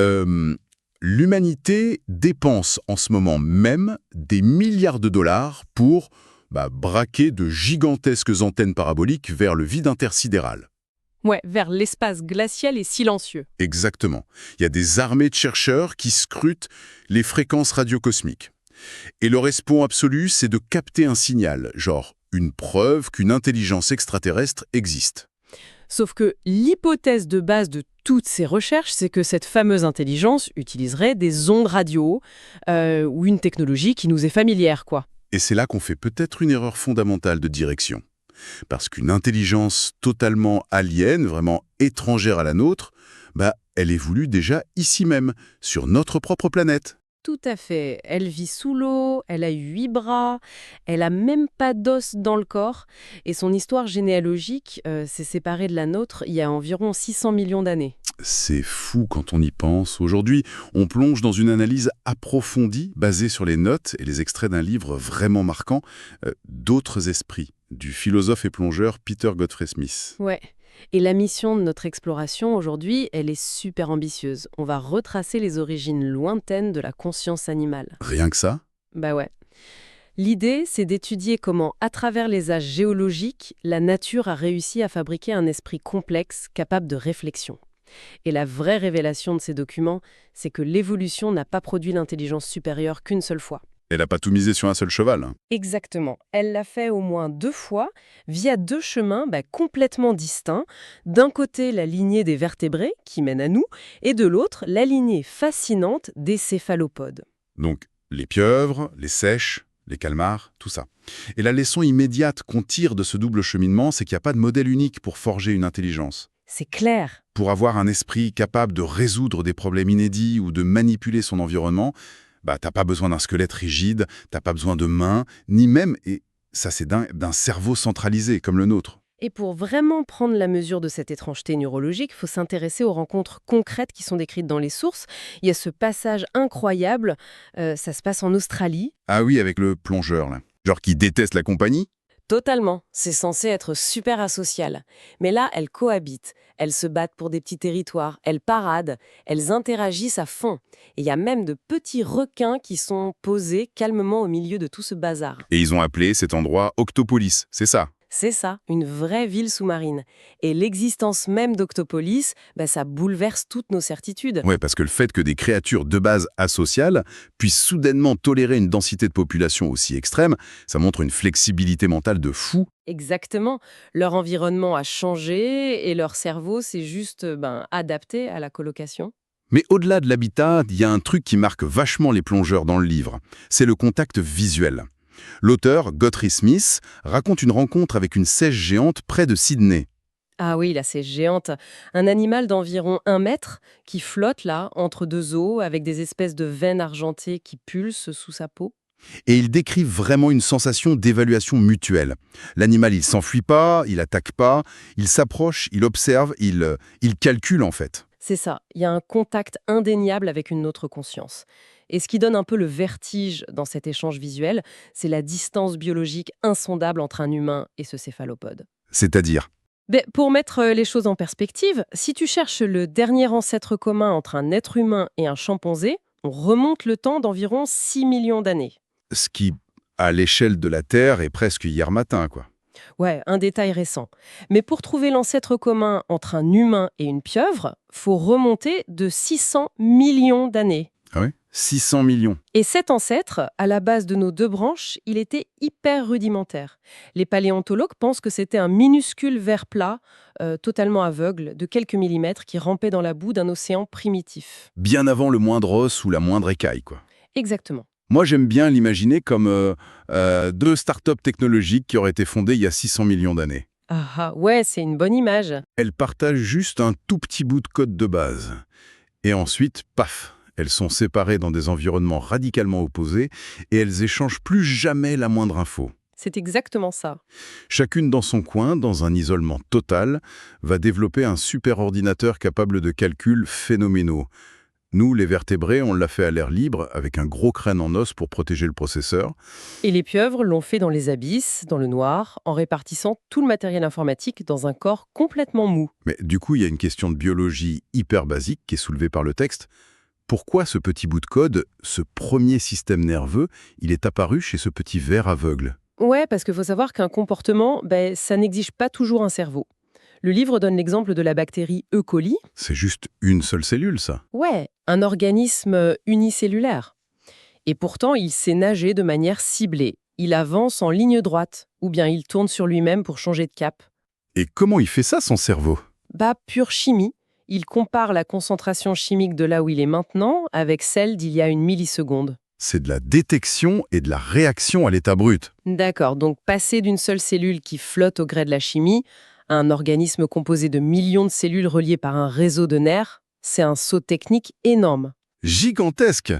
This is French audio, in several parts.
Euh, L'humanité dépense en ce moment même des milliards de dollars pour braquer de gigantesques antennes paraboliques vers le vide intersidéral. Ouais, vers l'espace glacial et silencieux. Exactement. Il y a des armées de chercheurs qui scrutent les fréquences radiocosmiques. Et leur espoir absolu, c'est de capter un signal, genre une preuve qu'une intelligence extraterrestre existe. Sauf que l'hypothèse de base de toutes ces recherches, c'est que cette fameuse intelligence utiliserait des ondes radio ou une technologie qui nous est familière, quoi. Et c'est là qu'on fait peut-être une erreur fondamentale de direction. Parce qu'une intelligence totalement alien, vraiment étrangère à la nôtre, elle évolue déjà ici même, sur notre propre planète. Tout à fait. Elle vit sous l'eau, elle a 8 bras, elle a même pas d'os dans le corps. Et son histoire généalogique s'est séparée de la nôtre il y a environ 600 millions d'années. C'est fou quand on y pense. Aujourd'hui, on plonge dans une analyse approfondie, basée sur les notes et les extraits d'un livre vraiment marquant, D'autres esprits, du philosophe et plongeur Peter Godfrey Smith. Ouais. Et la mission de notre exploration aujourd'hui, elle est super ambitieuse. On va retracer les origines lointaines de la conscience animale. Rien que ça? Bah ouais. L'idée, c'est d'étudier comment, à travers les âges géologiques, la nature a réussi à fabriquer un esprit complexe, capable de réflexion. Et la vraie révélation de ces documents, c'est que l'évolution n'a pas produit l'intelligence supérieure qu'une seule fois. Elle n'a pas tout misé sur un seul cheval. Exactement. Elle l'a fait au moins 2 fois, via 2 chemins complètement distincts. D'un côté, la lignée des vertébrés, qui mène à nous, et de l'autre, la lignée fascinante des céphalopodes. Donc, les pieuvres, les seiches, les calmars, tout ça. Et la leçon immédiate qu'on tire de ce double cheminement, c'est qu'il n'y a pas de modèle unique pour forger une intelligence. C'est clair. Pour avoir un esprit capable de résoudre des problèmes inédits ou de manipuler son environnement, t'as pas besoin d'un squelette rigide, t'as pas besoin de mains, ni même, et ça c'est d'un cerveau centralisé comme le nôtre. Et pour vraiment prendre la mesure de cette étrangeté neurologique, il faut s'intéresser aux rencontres concrètes qui sont décrites dans les sources. Il y a ce passage incroyable, ça se passe en Australie. Ah oui, avec le plongeur, là. Genre qui déteste la compagnie? Totalement, c'est censé être super asocial. Mais là, elles cohabitent, elles se battent pour des petits territoires, elles paradent, elles interagissent à fond. Et il y a même de petits requins qui sont posés calmement au milieu de tout ce bazar. Et ils ont appelé cet endroit Octopolis, c'est ça? C'est ça, une vraie ville sous-marine. Et l'existence même d'Octopolis, ça bouleverse toutes nos certitudes. Ouais, parce que le fait que des créatures de base asociales puissent soudainement tolérer une densité de population aussi extrême, ça montre une flexibilité mentale de fou. Exactement. Leur environnement a changé et leur cerveau s'est juste adapté à la colocation. Mais au-delà de l'habitat, il y a un truc qui marque vachement les plongeurs dans le livre. C'est le contact visuel. L'auteur, Godfrey Smith, raconte une rencontre avec une seiche géante près de Sydney. Ah oui, là c'est géante. Un animal d'environ 1 mètre qui flotte là, entre 2 eaux, avec des espèces de veines argentées qui pulsent sous sa peau. Et il décrit vraiment une sensation d'évaluation mutuelle. L'animal, il s'enfuit pas, il attaque pas, il s'approche, il observe, il calcule en fait. C'est ça, il y a un contact indéniable avec une autre conscience. Et ce qui donne un peu le vertige dans cet échange visuel, c'est la distance biologique insondable entre un humain et ce céphalopode. C'est-à-dire? Pour mettre les choses en perspective, si tu cherches le dernier ancêtre commun entre un être humain et un chimpanzé, on remonte le temps d'environ 6 millions d'années. Ce qui, à l'échelle de la Terre, est presque hier matin, quoi. Ouais, un détail récent. Mais pour trouver l'ancêtre commun entre un humain et une pieuvre, faut remonter de 600 millions d'années. Ah oui? 600 millions. Et cet ancêtre, à la base de nos 2 branches, il était hyper rudimentaire. Les paléontologues pensent que c'était un minuscule ver plat, totalement aveugle, de quelques millimètres, qui rampait dans la boue d'un océan primitif. Bien avant le moindre os ou la moindre écaille, quoi. Exactement. Moi, j'aime bien l'imaginer comme 2 startups technologiques qui auraient été fondées il y a 600 millions d'années. Ah, ouais, c'est une bonne image. Elles partagent juste un tout petit bout de code de base. Et ensuite, paf, elles sont séparées dans des environnements radicalement opposés et elles échangent plus jamais la moindre info. C'est exactement ça. Chacune dans son coin, dans un isolement total, va développer un superordinateur capable de calculs phénoménaux. Nous, les vertébrés, on l'a fait à l'air libre, avec un gros crâne en os pour protéger le processeur. Et les pieuvres l'ont fait dans les abysses, dans le noir, en répartissant tout le matériel informatique dans un corps complètement mou. Mais du coup, il y a une question de biologie hyper basique qui est soulevée par le texte. Pourquoi ce petit bout de code, ce premier système nerveux, il est apparu chez ce petit ver aveugle? Ouais, parce qu'il faut savoir qu'un comportement, ça n'exige pas toujours un cerveau. Le livre donne l'exemple de la bactérie E. coli. C'est juste une seule cellule, ça. Ouais, un organisme unicellulaire. Et pourtant, il sait nager de manière ciblée. Il avance en ligne droite, ou bien il tourne sur lui-même pour changer de cap. Et comment il fait ça, son cerveau? Pure chimie. Il compare la concentration chimique de là où il est maintenant avec celle d'il y a une milliseconde. C'est de la détection et de la réaction à l'état brut. D'accord, donc passer d'une seule cellule qui flotte au gré de la chimie à un organisme composé de millions de cellules reliées par un réseau de nerfs, c'est un saut technique énorme. Gigantesque!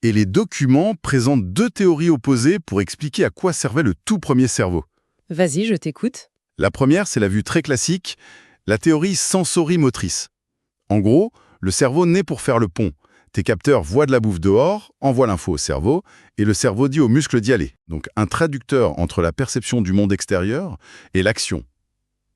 Et les documents présentent deux théories opposées pour expliquer à quoi servait le tout premier cerveau. Vas-y, je t'écoute. La première, c'est la vue très classique, la théorie sensorimotrice. En gros, le cerveau naît pour faire le pont. Tes capteurs voient de la bouffe dehors, envoient l'info au cerveau, et le cerveau dit aux muscles d'y aller. Donc un traducteur entre la perception du monde extérieur et l'action.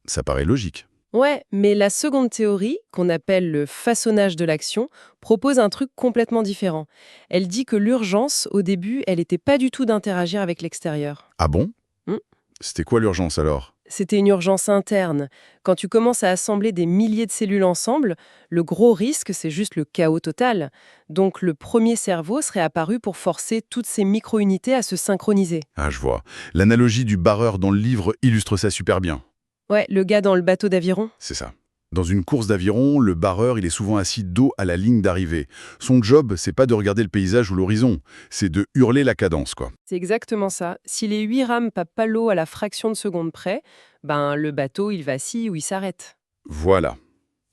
Ça paraît logique. Ouais, mais la seconde théorie, qu'on appelle le façonnage de l'action, propose un truc complètement différent. Elle dit que l'urgence, au début, elle n'était pas du tout d'interagir avec l'extérieur. Ah bon? Hmm. C'était quoi l'urgence alors? C'était une urgence interne. Quand tu commences à assembler des milliers de cellules ensemble, le gros risque, c'est juste le chaos total. Donc le premier cerveau serait apparu pour forcer toutes ces micro-unités à se synchroniser. Ah, je vois. L'analogie du barreur dans le livre illustre ça super bien. Ouais, le gars dans le bateau d'aviron. C'est ça. Dans une course d'aviron, le barreur, il est souvent assis dos à la ligne d'arrivée. Son job, c'est pas de regarder le paysage ou l'horizon, c'est de hurler la cadence, quoi. C'est exactement ça. Si les 8 rames papent pas l'eau à la fraction de seconde près, le bateau, il vacille ou il s'arrête. Voilà.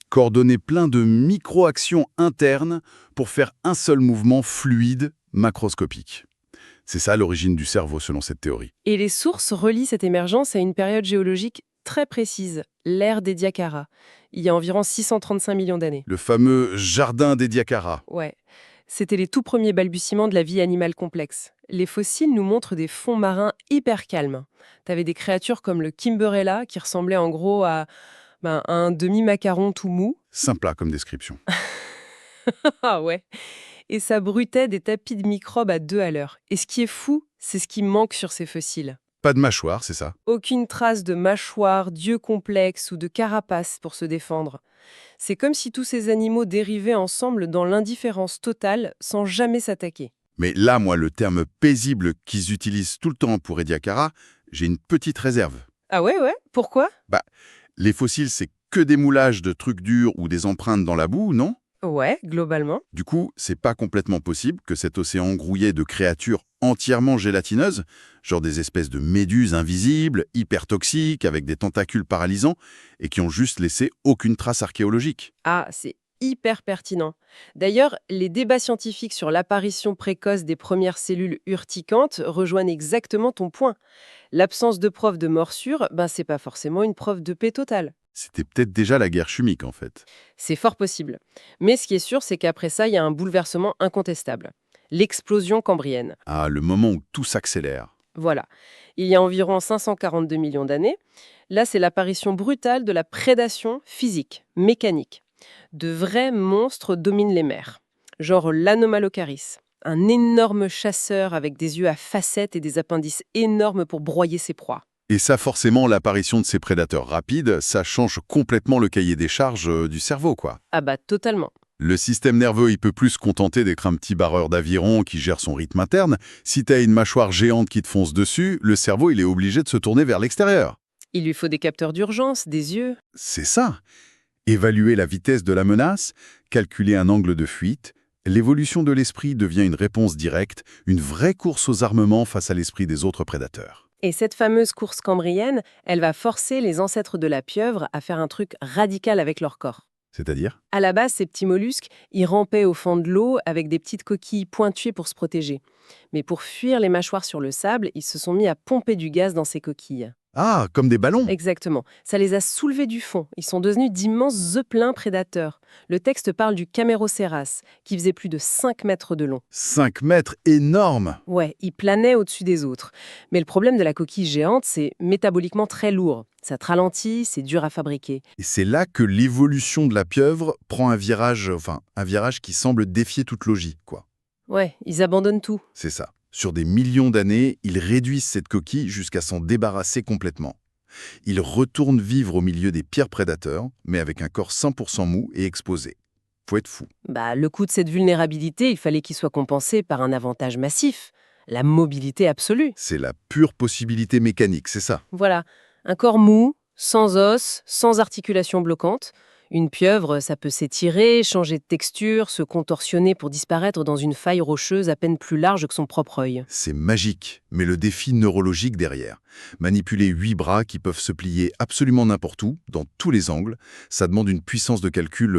Coordonner plein de micro-actions internes pour faire un seul mouvement fluide, macroscopique. C'est ça l'origine du cerveau, selon cette théorie. Et les sources relient cette émergence à une période géologique très précise, l'ère des Diacara, il y a environ 635 millions d'années. Le fameux jardin des Diacara. Ouais, c'était les tout premiers balbutiements de la vie animale complexe. Les fossiles nous montrent des fonds marins hyper calmes. T'avais des créatures comme le Kimberella qui ressemblaient en gros à un demi-macaron tout mou. Sympa comme description. Ah ouais. Et ça brutait des tapis de microbes à 2 à l'heure. Et ce qui est fou, c'est ce qui manque sur ces fossiles. Pas de mâchoire, c'est ça. Aucune trace de mâchoire, d'yeux complexes ou de carapace pour se défendre. C'est comme si tous ces animaux dérivaient ensemble dans l'indifférence totale sans jamais s'attaquer. Mais là, moi, le terme paisible qu'ils utilisent tout le temps pour Ediacara, j'ai une petite réserve. Ah ouais, pourquoi? Les fossiles, c'est que des moulages de trucs durs ou des empreintes dans la boue, non? Ouais, globalement. Du coup, c'est pas complètement possible que cet océan grouillé de créatures entièrement gélatineuses, genre des espèces de méduses invisibles, hyper toxiques, avec des tentacules paralysants, et qui ont juste laissé aucune trace archéologique. Ah, c'est hyper pertinent. D'ailleurs, les débats scientifiques sur l'apparition précoce des premières cellules urticantes rejoignent exactement ton point. L'absence de preuve de morsure, c'est pas forcément une preuve de paix totale. C'était peut-être déjà la guerre chimique, en fait. C'est fort possible. Mais ce qui est sûr, c'est qu'après ça, il y a un bouleversement incontestable. L'explosion cambrienne. Ah, le moment où tout s'accélère. Voilà. Il y a environ 542 millions d'années. Là, c'est l'apparition brutale de la prédation physique, mécanique. De vrais monstres dominent les mers. Genre l'Anomalocaris, un énorme chasseur avec des yeux à facettes et des appendices énormes pour broyer ses proies. Et ça, forcément, l'apparition de ces prédateurs rapides, ça change complètement le cahier des charges du cerveau, quoi. Ah totalement. Le système nerveux, il peut plus se contenter d'être un petit barreur d'aviron qui gère son rythme interne. Si t'as une mâchoire géante qui te fonce dessus, le cerveau, il est obligé de se tourner vers l'extérieur. Il lui faut des capteurs d'urgence, des yeux. C'est ça. Évaluer la vitesse de la menace, calculer un angle de fuite, l'évolution de l'esprit devient une réponse directe, une vraie course aux armements face à l'esprit des autres prédateurs. Et cette fameuse course cambrienne, elle va forcer les ancêtres de la pieuvre à faire un truc radical avec leur corps. C'est-à-dire? À la base, ces petits mollusques, ils rampaient au fond de l'eau avec des petites coquilles pointuées pour se protéger. Mais pour fuir les mâchoires sur le sable, ils se sont mis à pomper du gaz dans ces coquilles. Ah, comme des ballons. Exactement. Ça les a soulevés du fond. Ils sont devenus d'immenses zeppelins prédateurs. Le texte parle du Camérocéras, qui faisait plus de 5 mètres de long. 5 mètres, énorme. Ouais, il planait au-dessus des autres. Mais le problème de la coquille géante, c'est métaboliquement très lourd. Ça te ralentit, c'est dur à fabriquer. Et c'est là que l'évolution de la pieuvre prend un virage qui semble défier toute logique, quoi. Ouais, ils abandonnent tout. C'est ça. Sur des millions d'années, ils réduisent cette coquille jusqu'à s'en débarrasser complètement. Ils retournent vivre au milieu des pires prédateurs, mais avec un corps 100% mou et exposé. Faut être fou. Bah, le coût de cette vulnérabilité, il fallait qu'il soit compensé par un avantage massif, la mobilité absolue. C'est la pure possibilité mécanique, c'est ça. Voilà, un corps mou, sans os, sans articulation bloquante. Une pieuvre, ça peut s'étirer, changer de texture, se contorsionner pour disparaître dans une faille rocheuse à peine plus large que son propre œil. C'est magique, mais le défi neurologique derrière. Manipuler 8 bras qui peuvent se plier absolument n'importe où, dans tous les angles, ça demande une puissance de calcul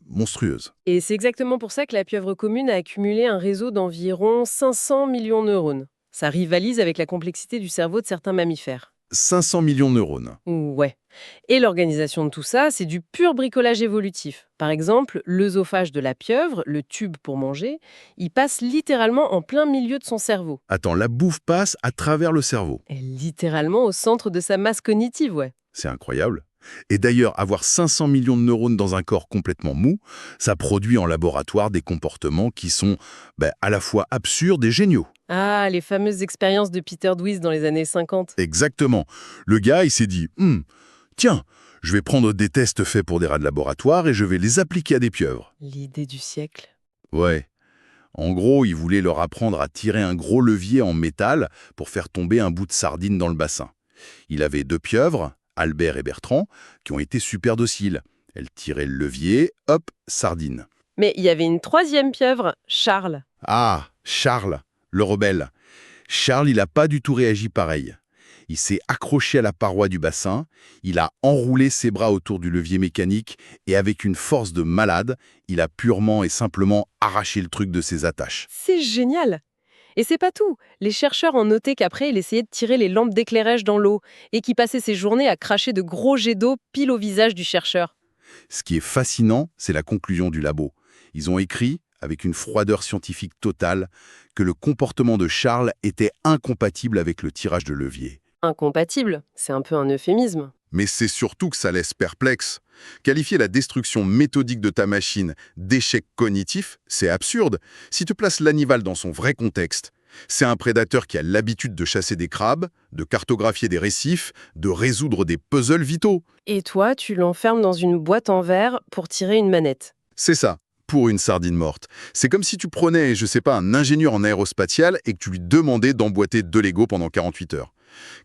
monstrueuse. Et c'est exactement pour ça que la pieuvre commune a accumulé un réseau d'environ 500 millions de neurones. Ça rivalise avec la complexité du cerveau de certains mammifères. 500 millions de neurones. Ouais. Et l'organisation de tout ça, c'est du pur bricolage évolutif. Par exemple, l'œsophage de la pieuvre, le tube pour manger, il passe littéralement en plein milieu de son cerveau. Attends, la bouffe passe à travers le cerveau. Et littéralement au centre de sa masse cognitive, ouais. C'est incroyable. Et d'ailleurs, avoir 500 millions de neurones dans un corps complètement mou, ça produit en laboratoire des comportements qui sont à la fois absurdes et géniaux. Ah, les fameuses expériences de Peter Dwies dans les années 50. Exactement. Le gars, il s'est dit, tiens, je vais prendre des tests faits pour des rats de laboratoire et je vais les appliquer à des pieuvres. L'idée du siècle. Ouais. En gros, il voulait leur apprendre à tirer un gros levier en métal pour faire tomber un bout de sardine dans le bassin. Il avait 2 pieuvres, Albert et Bertrand, qui ont été super dociles. Elles tiraient le levier, hop, sardine. Mais il y avait une troisième pieuvre, Charles. Ah, Charles, le rebelle. Charles, il n'a pas du tout réagi pareil. Il s'est accroché à la paroi du bassin, il a enroulé ses bras autour du levier mécanique et avec une force de malade, il a purement et simplement arraché le truc de ses attaches. C'est génial! Et c'est pas tout. Les chercheurs ont noté qu'après, il essayait de tirer les lampes d'éclairage dans l'eau et qu'il passait ses journées à cracher de gros jets d'eau pile au visage du chercheur. Ce qui est fascinant, c'est la conclusion du labo. Ils ont écrit, avec une froideur scientifique totale, que le comportement de Charles était incompatible avec le tirage de levier. Incompatible, c'est un peu un euphémisme. Mais c'est surtout que ça laisse perplexe. Qualifier la destruction méthodique de ta machine d'échec cognitif, c'est absurde. Si tu places l'animal dans son vrai contexte, c'est un prédateur qui a l'habitude de chasser des crabes, de cartographier des récifs, de résoudre des puzzles vitaux. Et toi, tu l'enfermes dans une boîte en verre pour tirer une manette. C'est ça, pour une sardine morte. C'est comme si tu prenais, je sais pas, un ingénieur en aérospatial et que tu lui demandais d'emboîter 2 Lego pendant 48 heures.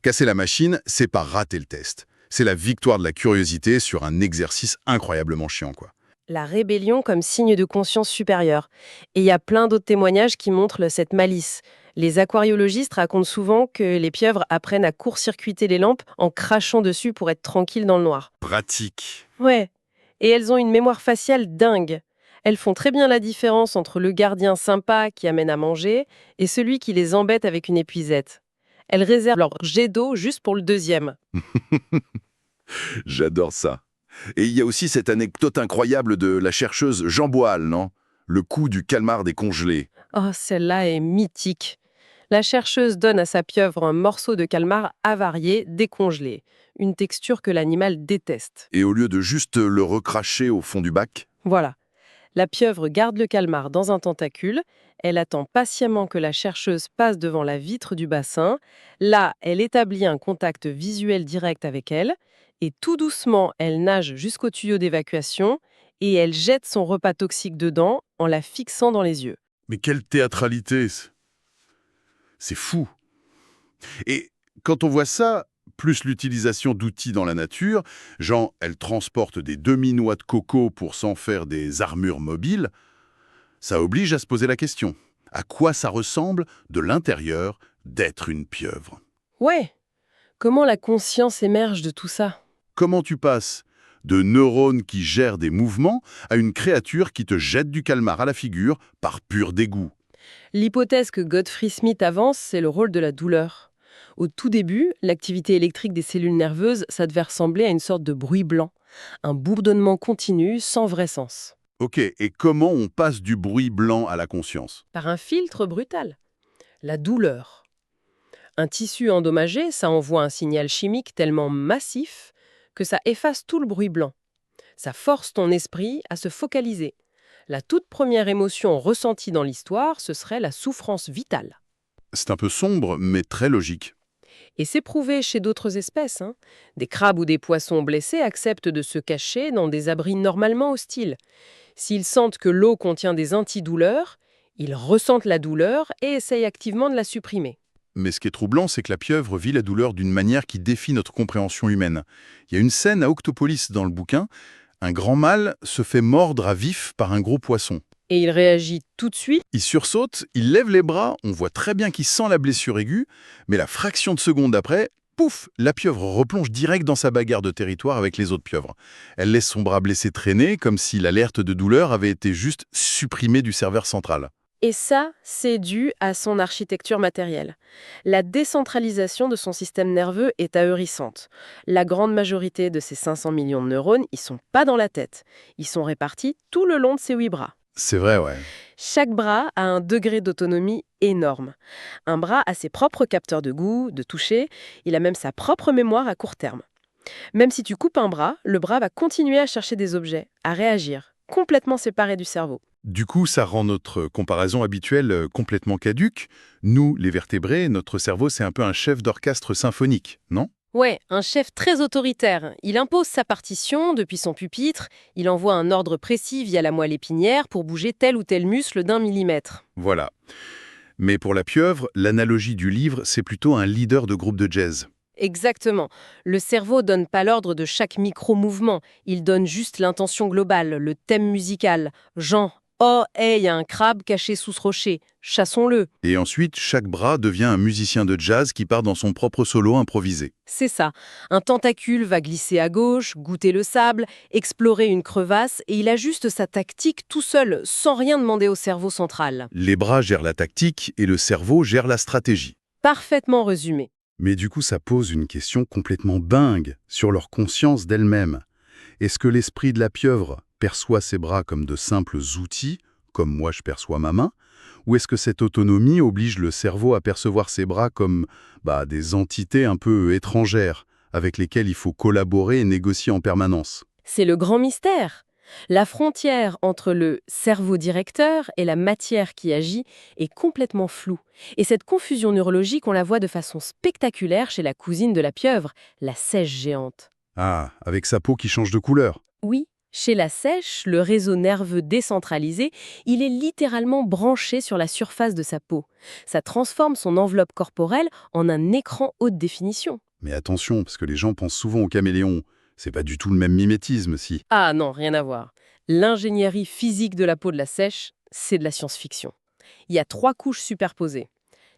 Casser la machine, c'est pas rater le test. C'est la victoire de la curiosité sur un exercice incroyablement chiant, quoi. La rébellion comme signe de conscience supérieure. Et il y a plein d'autres témoignages qui montrent cette malice. Les aquariologistes racontent souvent que les pieuvres apprennent à court-circuiter les lampes en crachant dessus pour être tranquilles dans le noir. Pratique. Ouais. Et elles ont une mémoire faciale dingue. Elles font très bien la différence entre le gardien sympa qui amène à manger et celui qui les embête avec une épuisette. Elles réservent leur jet d'eau juste pour le deuxième. J'adore ça. Et il y a aussi cette anecdote incroyable de la chercheuse Jean Boal, non? Le coup du calmar décongelé. Oh, celle-là est mythique. La chercheuse donne à sa pieuvre un morceau de calmar avarié, décongelé. Une texture que l'animal déteste. Et au lieu de juste le recracher au fond du bac, Voilà. La pieuvre garde le calmar dans un tentacule. Elle attend patiemment que la chercheuse passe devant la vitre du bassin. Là, elle établit un contact visuel direct avec elle. Et tout doucement, elle nage jusqu'au tuyau d'évacuation et elle jette son repas toxique dedans en la fixant dans les yeux. mais quelle théâtralité! C'est fou. Et quand on voit ça, plus l'utilisation d'outils dans la nature, genre elle transporte des demi-noix de coco pour s'en faire des armures mobiles, ça oblige à se poser la question. À quoi ça ressemble de l'intérieur d'être une pieuvre? Ouais. Comment la conscience émerge de tout ça? Comment tu passes de neurones qui gèrent des mouvements à une créature qui te jette du calmar à la figure par pur dégoût? L'hypothèse que Godfrey Smith avance, c'est le rôle de la douleur. Au tout début, l'activité électrique des cellules nerveuses, ça devait ressembler à une sorte de bruit blanc, un bourdonnement continu sans vrai sens. Ok, et comment on passe du bruit blanc à la conscience? Par un filtre brutal. La douleur. Un tissu endommagé, ça envoie un signal chimique tellement massif que ça efface tout le bruit blanc. Ça force ton esprit à se focaliser. La toute première émotion ressentie dans l'histoire, ce serait la souffrance vitale. C'est un peu sombre, mais très logique. Et c'est prouvé chez d'autres espèces, hein. Des crabes ou des poissons blessés acceptent de se cacher dans des abris normalement hostiles. S'ils sentent que l'eau contient des antidouleurs, ils ressentent la douleur et essayent activement de la supprimer. Mais ce qui est troublant, c'est que la pieuvre vit la douleur d'une manière qui défie notre compréhension humaine. Il y a une scène à Octopolis dans le bouquin. Un grand mâle se fait mordre à vif par un gros poisson. Et il réagit tout de suite. Il sursaute, il lève les bras, on voit très bien qu'il sent la blessure aiguë, mais la fraction de seconde après, pouf, la pieuvre replonge direct dans sa bagarre de territoire avec les autres pieuvres. Elle laisse son bras blessé traîner, comme si l'alerte de douleur avait été juste supprimée du serveur central. Et ça, c'est dû à son architecture matérielle. La décentralisation de son système nerveux est ahurissante. La grande majorité de ces 500 millions de neurones, ils sont pas dans la tête. Ils sont répartis tout le long de ses 8 bras. C'est vrai, ouais. Chaque bras a un degré d'autonomie énorme. Un bras a ses propres capteurs de goût, de toucher, il a même sa propre mémoire à court terme. Même si tu coupes un bras, le bras va continuer à chercher des objets, à réagir, complètement séparé du cerveau. Du coup, ça rend notre comparaison habituelle complètement caduque. Nous, les vertébrés, notre cerveau, c'est un peu un chef d'orchestre symphonique, non? Ouais, un chef très autoritaire. Il impose sa partition depuis son pupitre, il envoie un ordre précis via la moelle épinière pour bouger tel ou tel muscle d'1 millimètre. Voilà. Mais pour la pieuvre, l'analogie du livre, c'est plutôt un leader de groupe de jazz. Exactement. Le cerveau donne pas l'ordre de chaque micro-mouvement, il donne juste l'intention globale, le thème musical. Genre, oh, hey, il y a un crabe caché sous ce rocher, chassons-le. Et ensuite, chaque bras devient un musicien de jazz qui part dans son propre solo improvisé. C'est ça. Un tentacule va glisser à gauche, goûter le sable, explorer une crevasse, et il ajuste sa tactique tout seul, sans rien demander au cerveau central. Les bras gèrent la tactique et le cerveau gère la stratégie. Parfaitement résumé. Mais du coup, ça pose une question complètement dingue sur leur conscience d'elle-même. Est-ce que l'esprit de la pieuvre perçoit ses bras comme de simples outils, comme moi je perçois ma main, ou est-ce que cette autonomie oblige le cerveau à percevoir ses bras comme des entités un peu étrangères, avec lesquelles il faut collaborer et négocier en permanence? C'est le grand mystère. La frontière entre le cerveau directeur et la matière qui agit est complètement floue. Et cette confusion neurologique, on la voit de façon spectaculaire chez la cousine de la pieuvre, la seiche géante. Ah, avec sa peau qui change de couleur. Oui, chez la seiche, le réseau nerveux décentralisé, il est littéralement branché sur la surface de sa peau. Ça transforme son enveloppe corporelle en un écran haute définition. Mais attention, parce que les gens pensent souvent aux caméléons. C'est pas du tout le même mimétisme, si. Ah non, rien à voir. L'ingénierie physique de la peau de la seiche, c'est de la science-fiction. Il y a 3 couches superposées.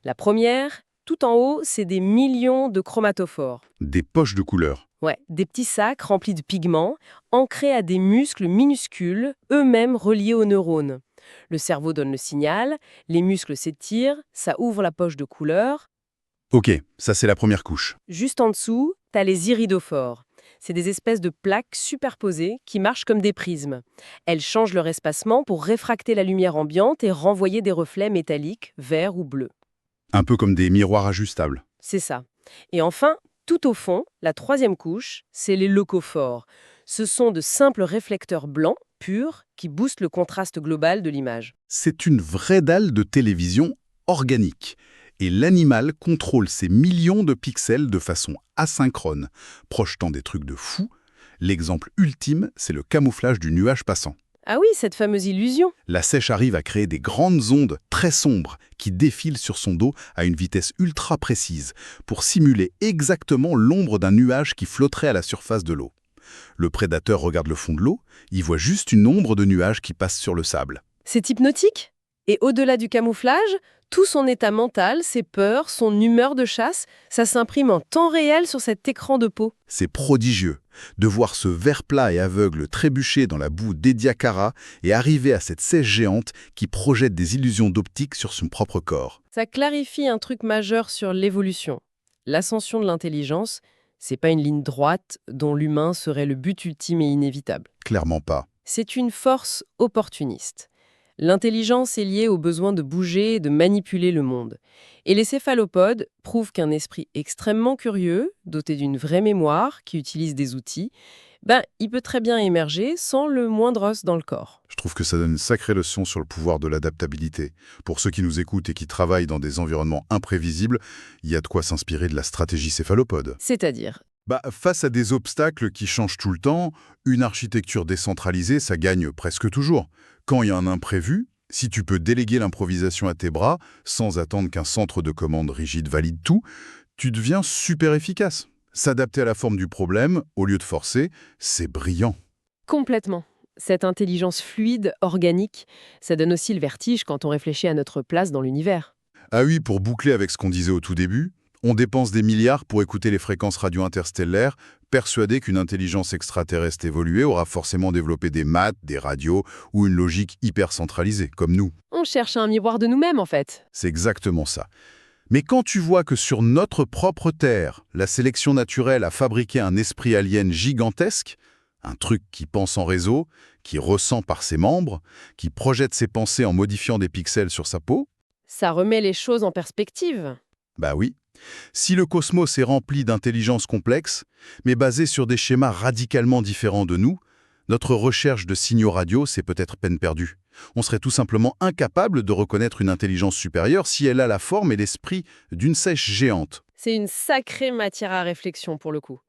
La première, tout en haut, c'est des millions de chromatophores. Des poches de couleur. Ouais, des petits sacs remplis de pigments, ancrés à des muscles minuscules, eux-mêmes reliés aux neurones. Le cerveau donne le signal, les muscles s'étirent, ça ouvre la poche de couleur. Ok, ça c'est la première couche. Juste en dessous, t'as les iridophores. C'est des espèces de plaques superposées qui marchent comme des prismes. Elles changent leur espacement pour réfracter la lumière ambiante et renvoyer des reflets métalliques, verts ou bleus. Un peu comme des miroirs ajustables. C'est ça. Et enfin, tout au fond, la 3e couche, c'est les leucophores. Ce sont de simples réflecteurs blancs, purs, qui boostent le contraste global de l'image. C'est une vraie dalle de télévision organique. Et l'animal contrôle ces millions de pixels de façon asynchrone, projetant des trucs de fou. L'exemple ultime, c'est le camouflage du nuage passant. Ah oui, cette fameuse illusion. La seiche arrive à créer des grandes ondes très sombres qui défilent sur son dos à une vitesse ultra précise pour simuler exactement l'ombre d'un nuage qui flotterait à la surface de l'eau. Le prédateur regarde le fond de l'eau, il voit juste une ombre de nuage qui passe sur le sable. C'est hypnotique. Et au-delà du camouflage, tout son état mental, ses peurs, son humeur de chasse, ça s'imprime en temps réel sur cet écran de peau. C'est prodigieux de voir ce ver plat et aveugle trébucher dans la boue d'Ediacara et arriver à cette seiche géante qui projette des illusions d'optique sur son propre corps. Ça clarifie un truc majeur sur l'évolution. L'ascension de l'intelligence, c'est pas une ligne droite dont l'humain serait le but ultime et inévitable. Clairement pas. C'est une force opportuniste. L'intelligence est liée au besoin de bouger et de manipuler le monde. Et les céphalopodes prouvent qu'un esprit extrêmement curieux, doté d'une vraie mémoire, qui utilise des outils, il peut très bien émerger sans le moindre os dans le corps. Je trouve que ça donne une sacrée leçon sur le pouvoir de l'adaptabilité. Pour ceux qui nous écoutent et qui travaillent dans des environnements imprévisibles, il y a de quoi s'inspirer de la stratégie céphalopode. C'est-à-dire, Face à des obstacles qui changent tout le temps, une architecture décentralisée, ça gagne presque toujours. Quand il y a un imprévu, si tu peux déléguer l'improvisation à tes bras, sans attendre qu'un centre de commande rigide valide tout, tu deviens super efficace. S'adapter à la forme du problème, au lieu de forcer, c'est brillant. complètement. Cette intelligence fluide, organique, ça donne aussi le vertige quand on réfléchit à notre place dans l'univers. Ah oui, pour boucler avec ce qu'on disait au tout début, on dépense des milliards pour écouter les fréquences radio interstellaires, persuadé qu'une intelligence extraterrestre évoluée aura forcément développé des maths, des radios ou une logique hyper centralisée, comme nous. On cherche un miroir de nous-mêmes, en fait. C'est exactement ça. Mais quand tu vois que sur notre propre Terre, la sélection naturelle a fabriqué un esprit alien gigantesque, un truc qui pense en réseau, qui ressent par ses membres, qui projette ses pensées en modifiant des pixels sur sa peau, Ça remet les choses en perspective. bah oui. Si le cosmos est rempli d'intelligence complexe, mais basé sur des schémas radicalement différents de nous, notre recherche de signaux radio, c'est peut-être peine perdue. On serait tout simplement incapable de reconnaître une intelligence supérieure si elle a la forme et l'esprit d'une sèche géante. C'est une sacrée matière à réflexion pour le coup.